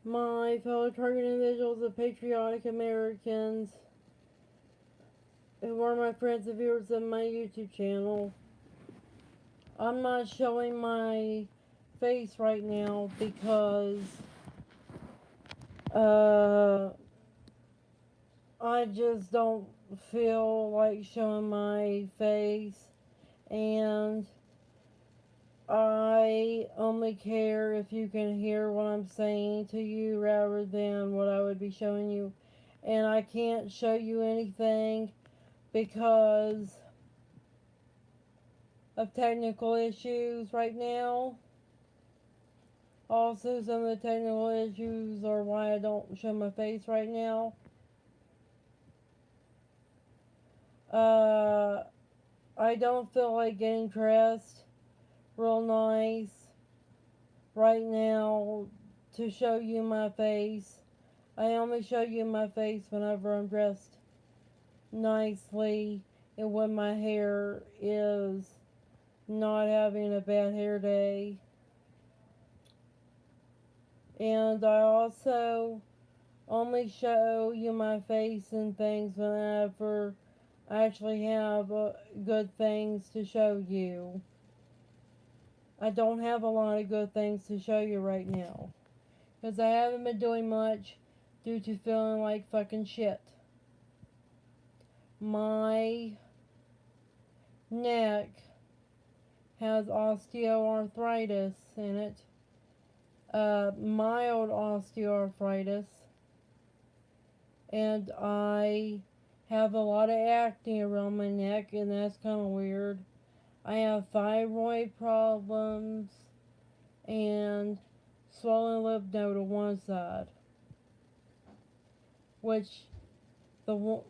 my fellow target individuals of patriotic Americans who are my friends and viewers of my YouTube channel. I'm not showing my face right now because I just don't feel like showing my face, and I only care if you can hear what I'm saying to you rather than what I would be showing you. And I can't show you anything because of technical issues right now. Also, some of the technical issues are why I don't show my face right now. I don't feel like getting dressed real nice right now to show you my face. I only show you my face whenever I'm dressed nicely and when my hair is not having a bad hair day. And I also only show you my face and things whenever I actually have good things to show you. I don't have a lot of good things to show you right now, because I haven't been doing much due to feeling like fucking shit. My neck has osteoarthritis in it. Mild osteoarthritis. And I have a lot of acne around my neck, and that's kind of weird. I have thyroid problems and swollen lymph node on one side, which the lymph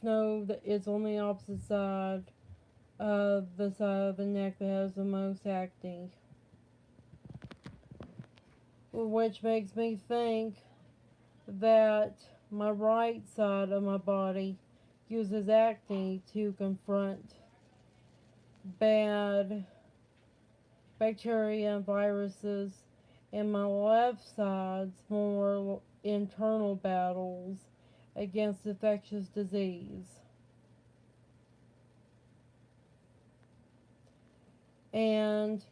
node is on the opposite side of the neck that has the most acne, which makes me think that my right side of my body uses acne to confront bad bacteria and viruses, and my left side's more internal battles against infectious disease. And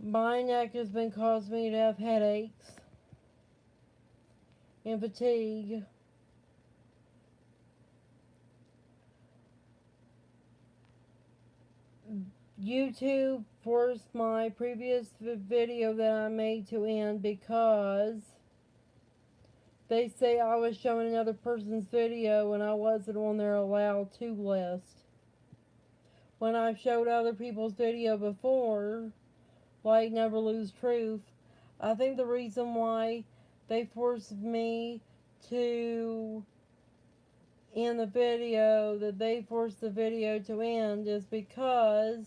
my neck has been causing me to have headaches and fatigue. YouTube forced my previous video that I made to end because they say I was showing another person's video and I wasn't on their allowed to list. When I've showed other people's video before, like Never Lose Truth, I think the reason why they forced me to end the video, that they forced the video to end, is because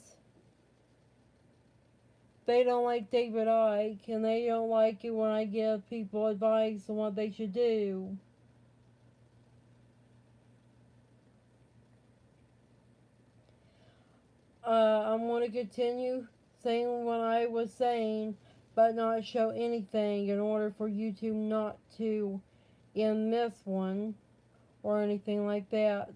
they don't like David Icke, and they don't like it when I give people advice on what they should do. I'm going to continue saying what I was saying, but not show anything in order for YouTube not to end this one or anything like that.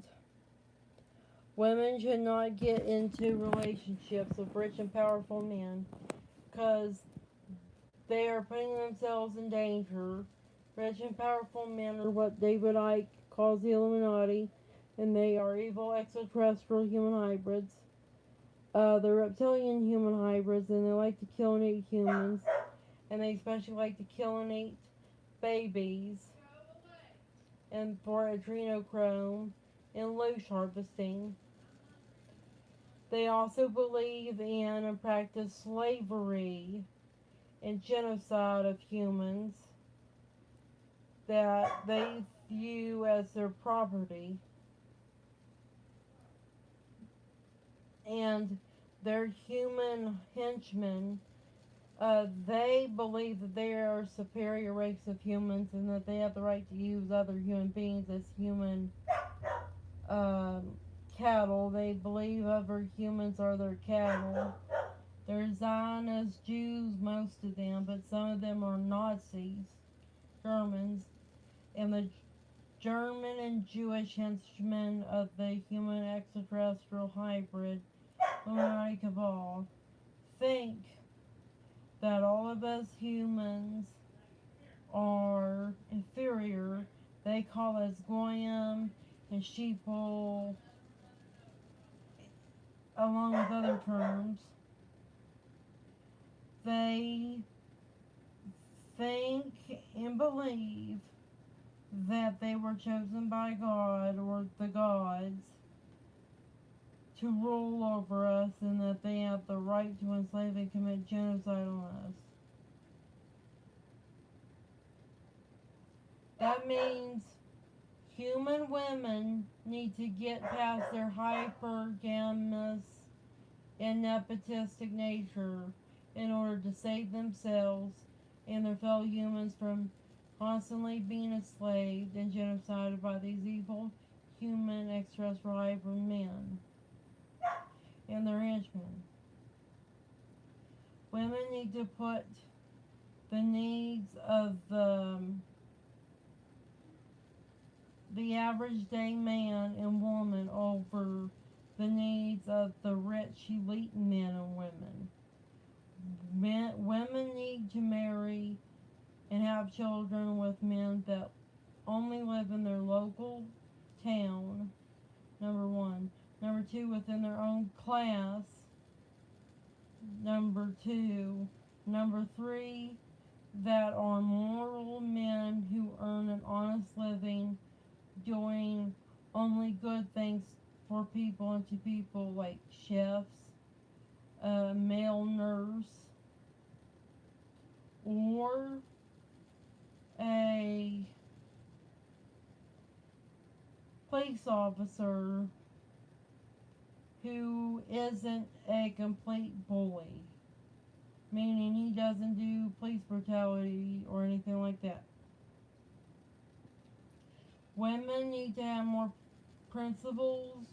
Women should not get into relationships with rich and powerful men, because they are putting themselves in danger. Rich and powerful men are what David Icke calls the Illuminati, and they are evil extraterrestrial human hybrids. They're reptilian human hybrids, and they like to kill and eat humans, and they especially like to kill and eat babies, and for adrenochrome and loose harvesting. They also believe in and practice slavery and genocide of humans that they view as their property. And their human henchmen, they believe that they are a superior race of humans and that they have the right to use other human beings as human cattle. They believe other humans are their cattle, They're Zionist Jews, most of them, but some of them are Nazis, Germans, and the German and Jewish henchmen of the human extraterrestrial hybrid Illuminati cabal think that all of us humans are inferior. They call us goyim and sheeple, along with other terms. They think and believe that they were chosen by God or the gods to rule over us and that they have the right to enslave and commit genocide on us. That means human women need to get past their hypergamous and nepotistic nature in order to save themselves and their fellow humans from constantly being enslaved and genocided by these evil human extraterrestrial hybrid men and their henchmen. Women need to put the needs of the average day man and woman over the needs of the rich elite men and women. Women need to marry and have children with men that only live in their local town, number one. Number two, within their own class. Number two. Number three, that are moral men who earn an honest living doing only good things for people and to people, like chefs, a male nurse, or a police officer who isn't a complete bully, meaning he doesn't do police brutality or anything like that. Women need to have more principles,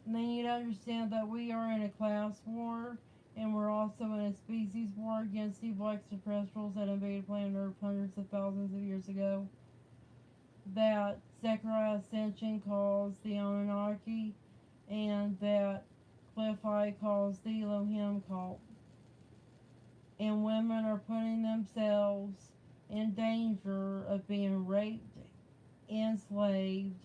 and they need to understand that we are in a class war, and we're also in a species war against evil extraterrestrials that invaded planet Earth hundreds of thousands of years ago. That Zechariah Ascension calls the Anunnaki, and that Cliff High calls the Elohim cult. And women are putting themselves in danger of being raped, enslaved,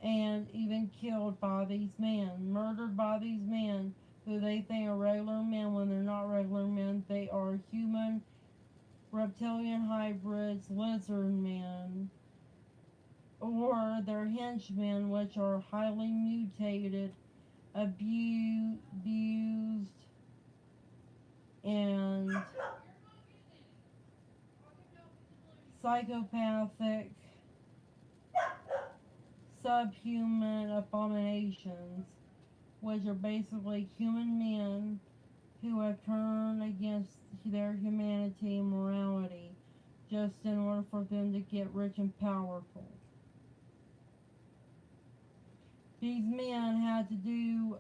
and even killed by these men, murdered by these men who they think are regular men when they're not regular men. They are human reptilian hybrids, lizard men, or their henchmen, which are highly mutated, abused, and psychopathic, subhuman abominations, which are basically human men who have turned against their humanity and morality just in order for them to get rich and powerful. These men had to do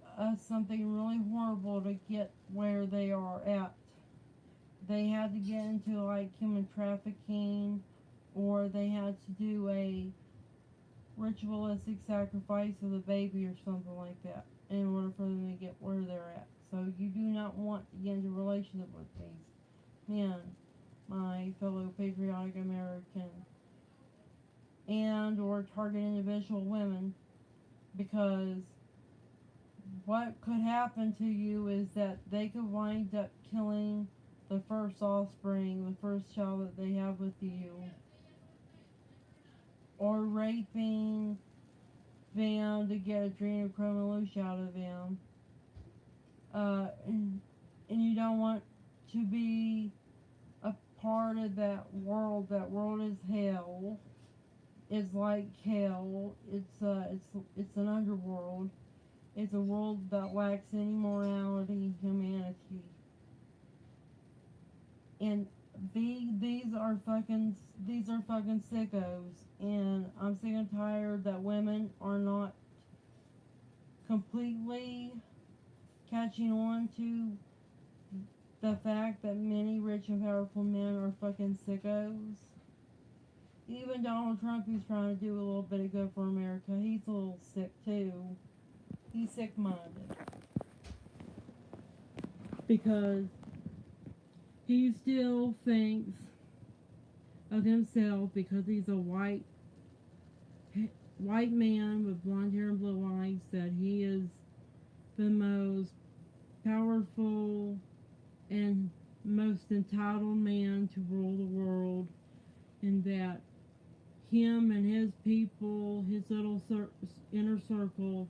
something really horrible to get where they are at. They had to get into like human trafficking, or they had to do a ritualistic sacrifice of the baby or something like that in order for them to get where they're at. So you do not want to get into a relationship with these men, my fellow patriotic American, and or target individual women, because what could happen to you is that they could wind up killing the first offspring, the first child that they have with you, or raping them to get adrenochrome out of them. And you don't want to be a part of that world. That world is hell. It's like hell. It's an underworld. It's a world that lacks any morality and humanity. And these are fucking sickos. And I'm sick and tired that women are not completely catching on to the fact that many rich and powerful men are fucking sickos. Even Donald Trump, who's trying to do a little bit of good for America, he's a little sick too. He's sick-minded. Because he still thinks of himself, because he's a white man with blonde hair and blue eyes, that he is the most powerful and most entitled man to rule the world, and that him and his people, his little inner circle,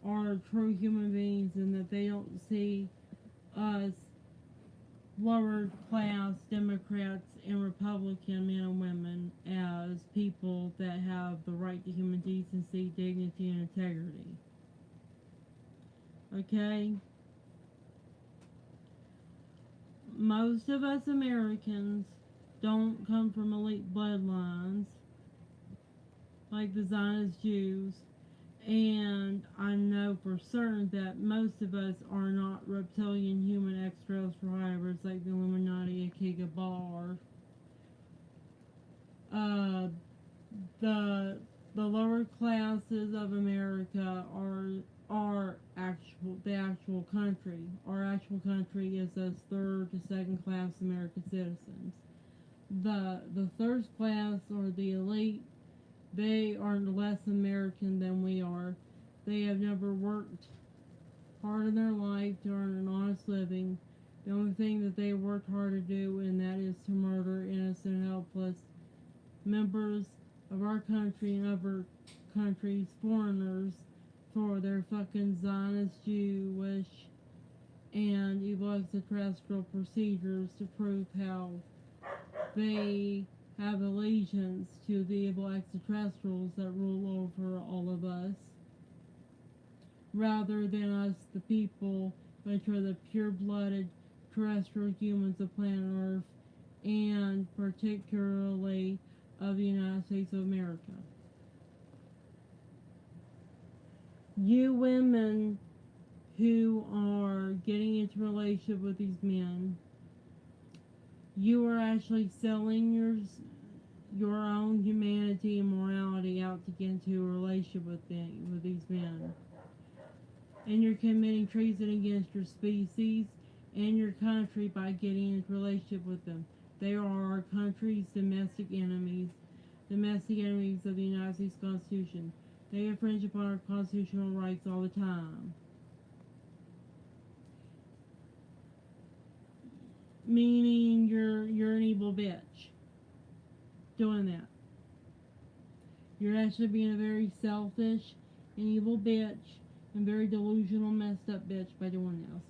are true human beings, and that they don't see us lower class Democrats and Republican men and women as people that have the right to human decency, dignity, and integrity. Okay? Most of us Americans don't come from elite bloodlines like the Zionist Jews, and I know for certain that most of us are not reptilian human extraterrestrial hybrids like the Illuminati, Akiga Bar. The lower classes of America are the actual country. Our actual country is us third to second class American citizens. The third class, or the elite, they are less American than we are. They have never worked hard in their life to earn an honest living. The only thing that they worked hard to do, and that is to murder innocent, helpless members of our country and other countries, foreigners, for their fucking Zionist, Jewish, and evil extraterrestrial procedures to prove how they have allegiance to the evil extraterrestrials that rule over all of us, rather than us, the people, which are the pure-blooded terrestrial humans of planet Earth, and particularly of the United States of America. You women who are getting into a relationship with these men, you are actually selling your own humanity and morality out to get into a relationship with these men. And you're committing treason against your species and your country by getting into a relationship with them. They are our country's domestic enemies of the United States Constitution. They infringe upon our constitutional rights all the time. Meaning you're an evil bitch doing that. You're actually being a very selfish and evil bitch and very delusional, messed up bitch by doing this.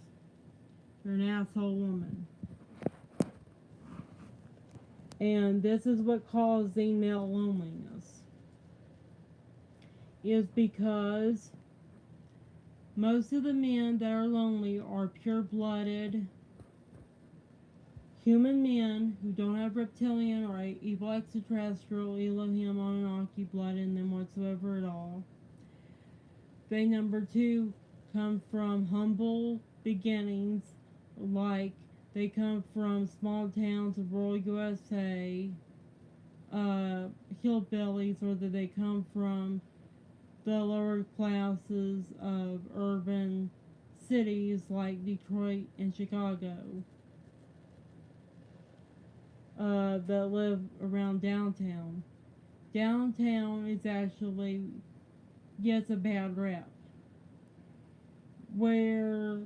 You're an asshole woman. And this is what causing male loneliness. Is because most of the men that are lonely are pure-blooded human men who don't have reptilian or evil extraterrestrial, Elohim, Anunnaki blood in them whatsoever at all. They, number two, come from humble beginnings, like they come from small towns of rural USA, hillbillies, or that they come from the lower classes of urban cities like Detroit and Chicago, that live around downtown. Downtown is actually gets a bad rep, where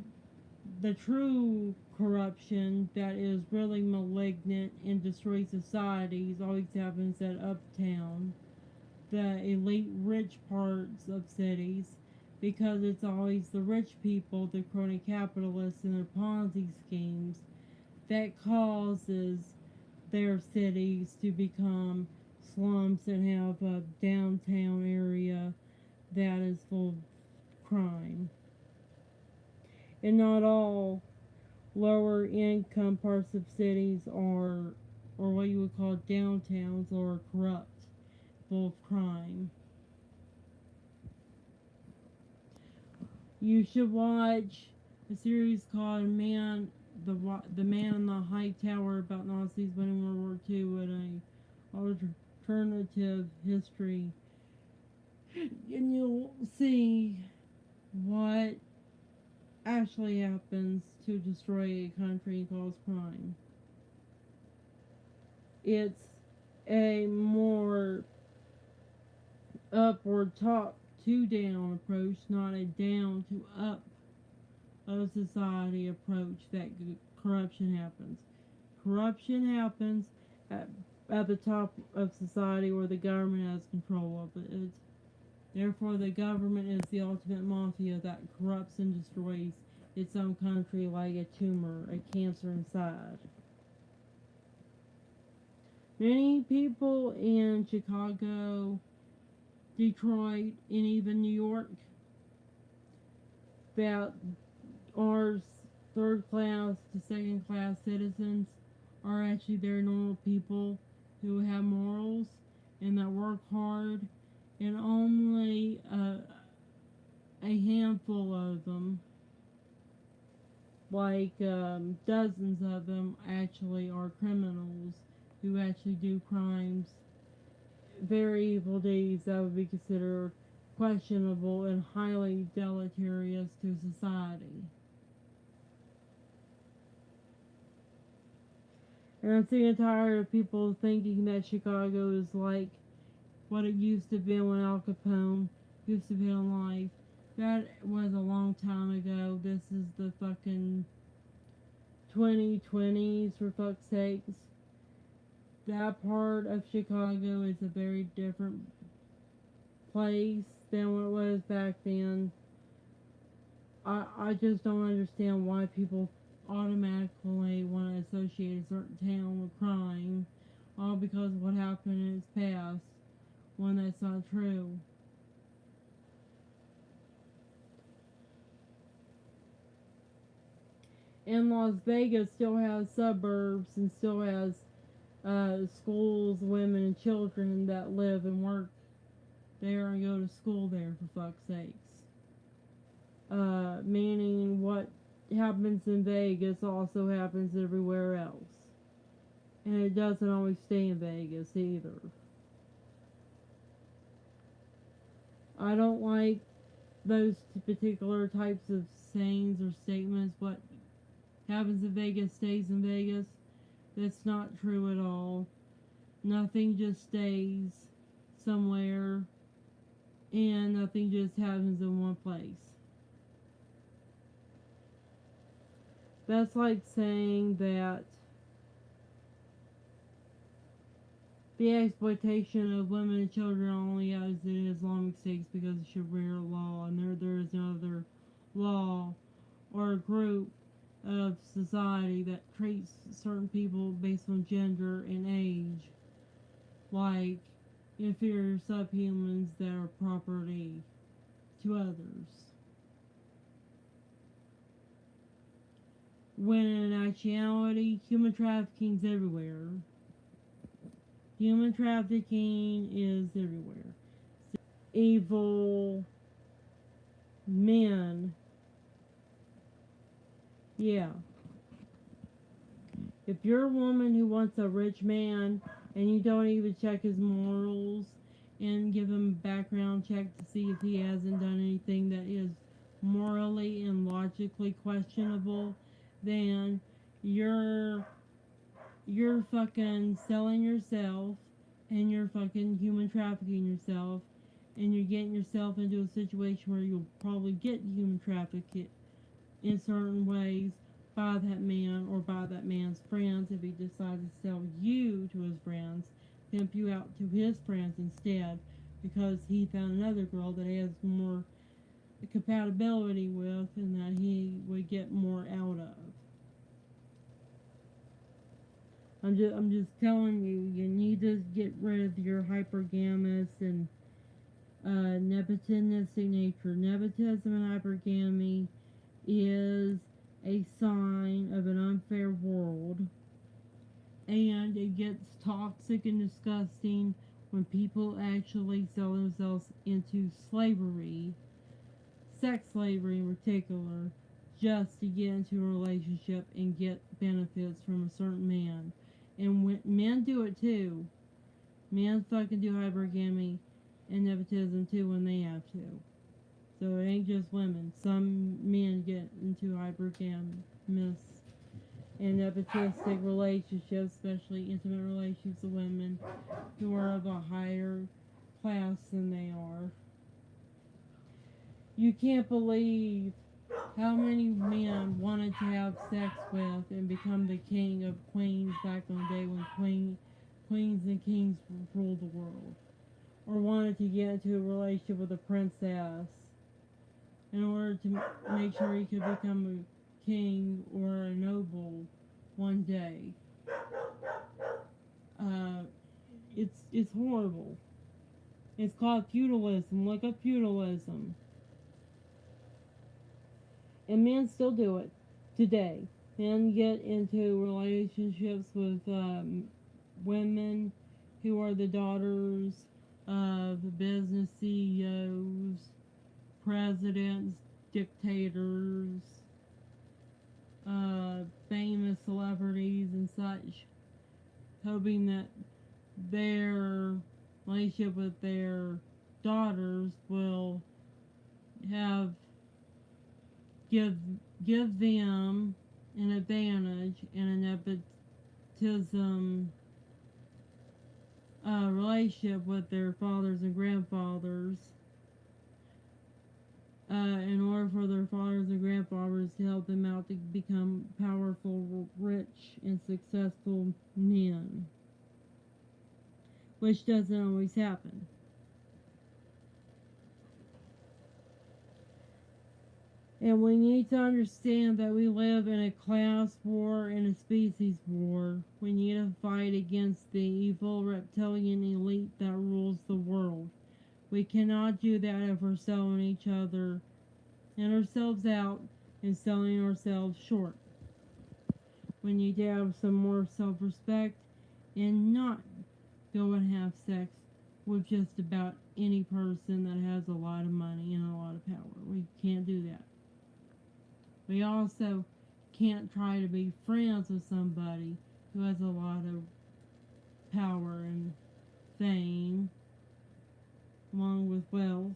the true corruption that is really malignant and destroys societies always happens at uptown, the elite rich parts of cities, because it's always the rich people, the crony capitalists and their Ponzi schemes, that causes their cities to become slums and have a downtown area that is full of crime. And not all lower income parts of cities are, or what you would call downtowns, are corrupt, full of crime. You should watch a series called the Man in the High Tower about Nazis winning World War II and a alternative history, and you'll see what actually happens to destroy a country and cause crime. It's a more upward, top to down approach, not a down to up of society approach that corruption happens. Corruption happens at the top of society where the government has control of it. Therefore, the government is the ultimate mafia that corrupts and destroys its own country like a tumor, a cancer inside. Many people in Chicago, Detroit, and even New York that are third class to second class citizens are actually very normal people who have morals and that work hard, and only a handful of them, like dozens of them, actually are criminals who actually do crimes, very evil deeds that would be considered questionable and highly deleterious to society. And I'm sick and tired of people thinking that Chicago is like what it used to be when Al Capone used to be in life. That was a long time ago. This is the fucking 2020s, for fuck's sakes. That part of Chicago is a very different place than what it was back then. I just don't understand why people automatically want to associate a certain town with crime, all because of what happened in its past, when that's not true. And Las Vegas still has suburbs and still has schools, women, and children that live and work there and go to school there, for fuck's sakes. Meaning what happens in Vegas also happens everywhere else. And it doesn't always stay in Vegas either. I don't like those particular types of sayings or statements. What happens in Vegas stays in Vegas. That's not true at all. Nothing just stays somewhere, and nothing just happens in one place. That's like saying that the exploitation of women and children only as in Islamic states because of Sharia law, and there is no other law or group of society that treats certain people based on gender and age like inferior subhumans that are property to others. When in actuality, human trafficking is everywhere. Human trafficking is everywhere. Evil men. Yeah. If you're a woman who wants a rich man and you don't even check his morals and give him a background check to see if he hasn't done anything that is morally and logically questionable, then you're fucking selling yourself and you're fucking human trafficking yourself, and you're getting yourself into a situation where you'll probably get human trafficked in certain ways by that man or by that man's friends if he decides to sell you to his friends, pimp you out to his friends instead because he found another girl that he has more compatibility with and that he would get more out of. I'm just telling you, you need to get rid of your hypergamous and nepotistic nature. Nepotism and hypergamy is a sign of an unfair world, and it gets toxic and disgusting when people actually sell themselves into slavery, sex slavery in particular, just to get into a relationship and get benefits from a certain man. And when men do it too. Men fucking do hypergamy and nepotism too when they have to. So it ain't just women. Some men get into hypergamous and nepotistic relationships, especially intimate relationships with women who are of a higher class than they are. You can't believe how many men wanted to have sex with and become the king of queens back in the day when queens and kings ruled the world. Or wanted to get into a relationship with a princess in order to make sure he could become a king or a noble one day. It's horrible. It's called feudalism. Look up feudalism. And men still do it today. Men get into relationships with women who are the daughters of business CEOs, presidents, dictators, famous celebrities and such, hoping that their relationship with their daughters will give them an advantage in a nepotism relationship with their fathers and grandfathers, in order for their fathers and grandfathers to help them out to become powerful, rich, and successful men, which doesn't always happen. And we need to understand that we live in a class war and a species war. We need to fight against the evil reptilian elite that rules the world. We cannot do that if we're selling each other and ourselves out and selling ourselves short. We need to have some more self-respect and not go and have sex with just about any person that has a lot of money and a lot of power. We can't do that. We also can't try to be friends with somebody who has a lot of power and fame, along with wealth.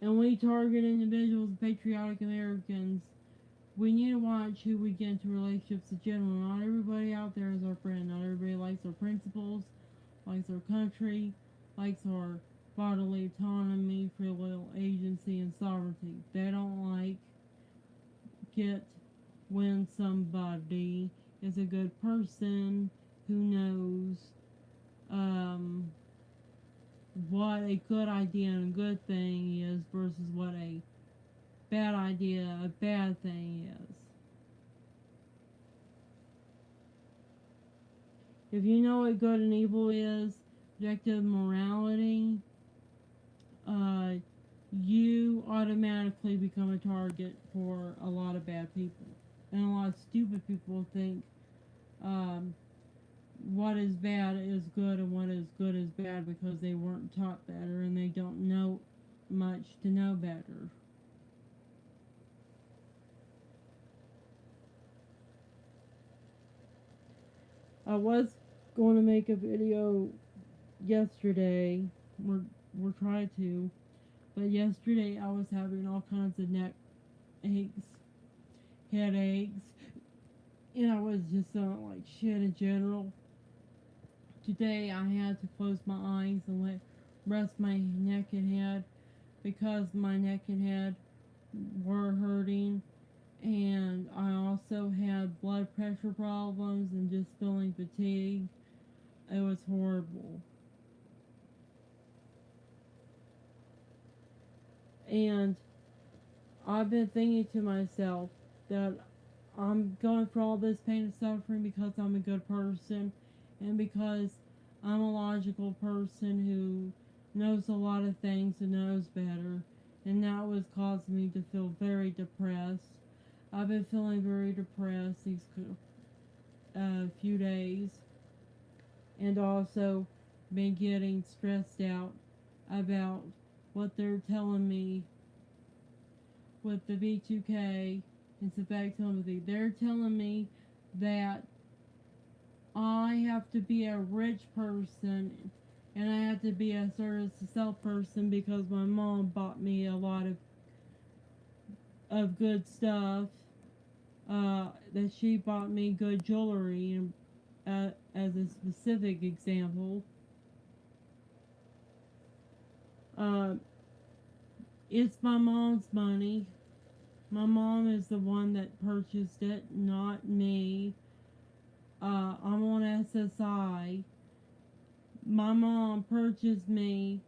And we target individuals, patriotic Americans. We need to watch who we get into relationships in general. Not everybody out there is our friend. Not everybody likes our principles, likes our country, likes our bodily autonomy, free will, agency, and sovereignty. They don't like it when somebody is a good person who knows what a good idea and a good thing is versus what a bad idea, a bad thing is. If you know what good and evil is, objective morality, you automatically become a target for a lot of bad people. And a lot of stupid people think what is bad is good and what is good is bad because they weren't taught better and they don't know much to know better. I was going to make a video yesterday. We're trying to. But yesterday I was having all kinds of neck aches, headaches, and I was just feeling like shit in general. Today I had to close my eyes and rest my neck and head because my neck and head were hurting, and I also had blood pressure problems and just feeling fatigued. It was horrible. And I've been thinking to myself that I'm going through all this pain and suffering because I'm a good person and because I'm a logical person who knows a lot of things and knows better. And that was causing me to feel very depressed. I've been feeling very depressed these few days. And also been getting stressed out about what they're telling me with the B2K and Savag telepathy. They're telling me that I have to be a rich person and I have to be a service to self person because my mom bought me a lot of good stuff. That she bought me good jewelry, and as a specific example. Uh, it's my mom's money. My mom is the one that purchased it, not me. I'm on SSI. My mom purchased me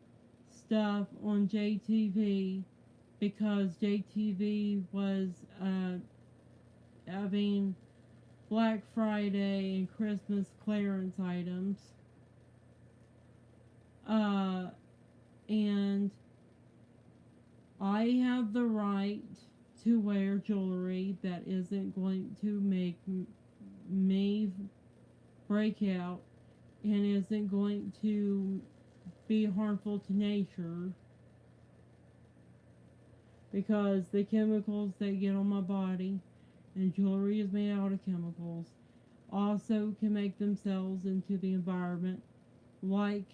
stuff on JTV because JTV was having Black Friday and Christmas clearance items. And I have the right to wear jewelry that isn't going to make me break out and isn't going to be harmful to nature, because the chemicals that get on my body, and jewelry is made out of chemicals, also can make themselves into the environment. Like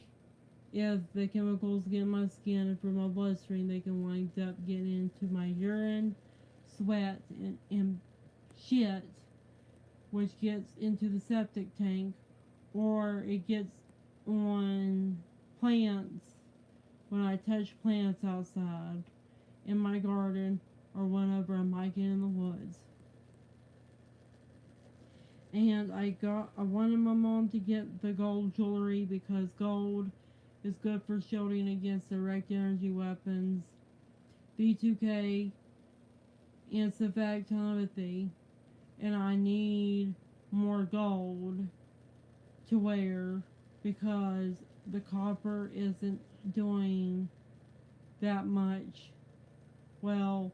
if the chemicals get in my skin and from my bloodstream, they can wind up getting into my urine, sweat, and shit, which gets into the septic tank, or it gets on plants when I touch plants outside in my garden or whenever I'm hiking in the woods. And I wanted my mom to get the gold jewelry because gold is good for shielding against direct energy weapons, B2K, and Savag telepathy. And I need more gold to wear because the copper isn't doing that much. Well,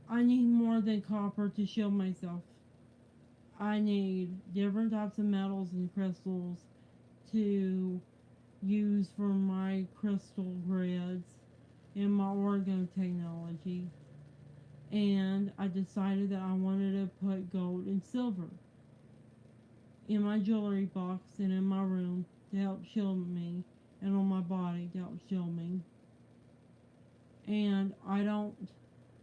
I need more than copper to shield myself. I need different types of metals and crystals to use for my crystal grids and my organo technology. And I decided that I wanted to put gold and silver in my jewelry box and in my room to help shield me, and on my body to help shield me. And I don't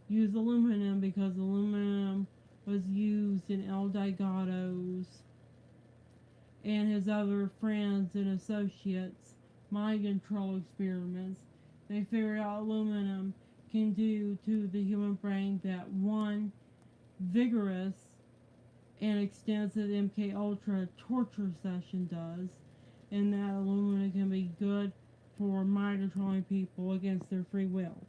use aluminum because aluminum was used in El Delgado's and his other friends and associates' mind control experiments. They figured out aluminum can do to the human brain that one vigorous and extensive MK Ultra torture session does, and that aluminum can be good for mind controlling people against their free will.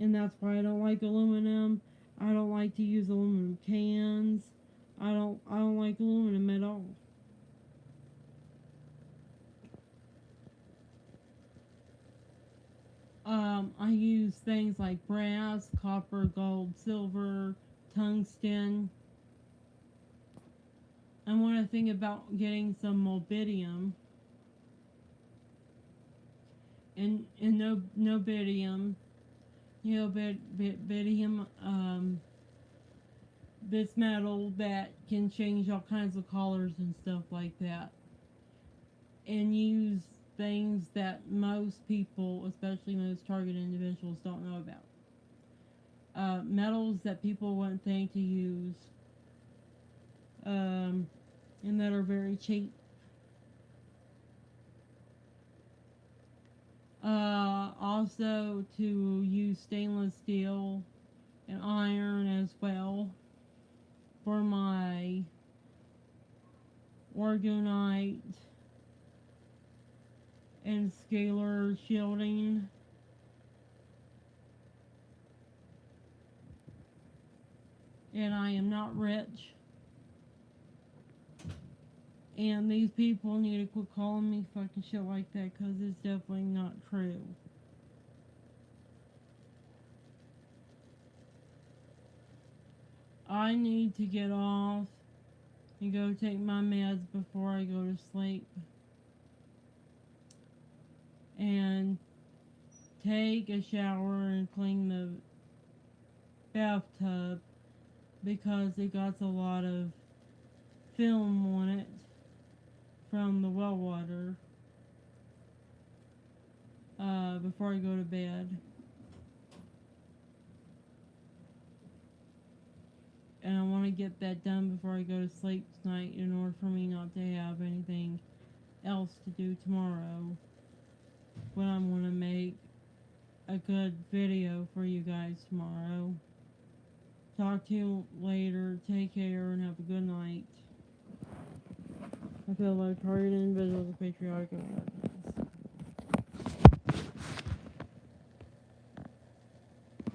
And that's why I don't like aluminum. I don't like to use aluminum cans. I don't like aluminum at all. I use things like brass, copper, gold, silver, tungsten. I want to think about getting some molybdenum and nobidium. You know, bitium, this metal that can change all kinds of colors and stuff like that. And use things that most people, especially most target individuals, don't know about. Metals that people wouldn't think to use, and that are very cheap. Also to use stainless steel and iron as well for my orgonite and scalar shielding. And I am not rich. And these people need to quit calling me fucking shit like that, because it's definitely not true. I need to get off and go take my meds before I go to sleep. And take a shower and clean the bathtub because it got a lot of film on it from the well water before I go to bed. And I want to get that done before I go to sleep tonight in order for me not to have anything else to do tomorrow. But I'm going to make a good video for you guys tomorrow. Talk to you later. Take care and have a good night. I feel like hard and invisible, patriotic America.